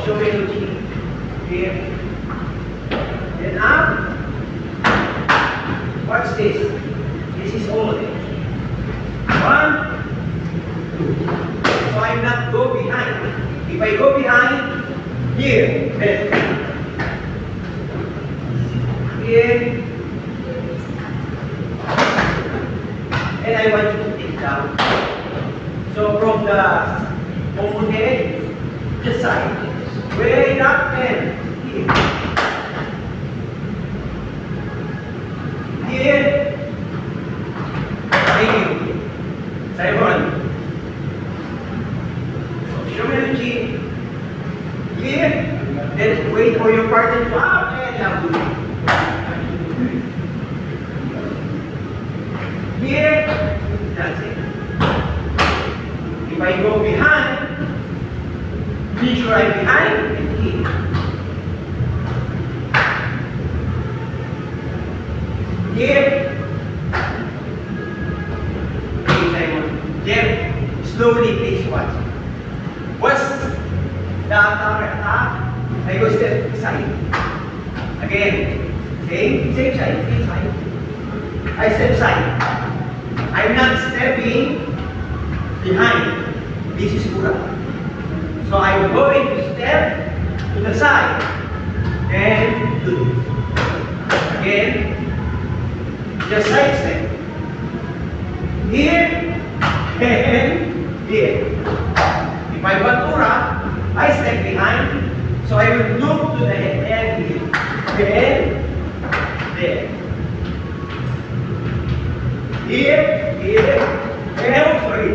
Shomenuchi. Here. Then up. Watch this. This is only. 1, 2. So I'm not go behind. If I go behind, here. Here. And I want you to take down. So from the open head, the side, way up and here. Here. Thank you. Simon. So Shomenuchi. Here. Then wait for your partner to up and down. Here, that's it. If I go behind, be sure I'm behind and here. Here. Okay, Simon. There. Slowly, please watch. What's the attack? I go step side. Again. Same side. I step side. I'm not stepping behind. This is Pura. So I'm going to step to the side and do this. Again, just side step. Here and here. If I want Pura, I step behind. So I will look to the head here. And there. Here, and sorry.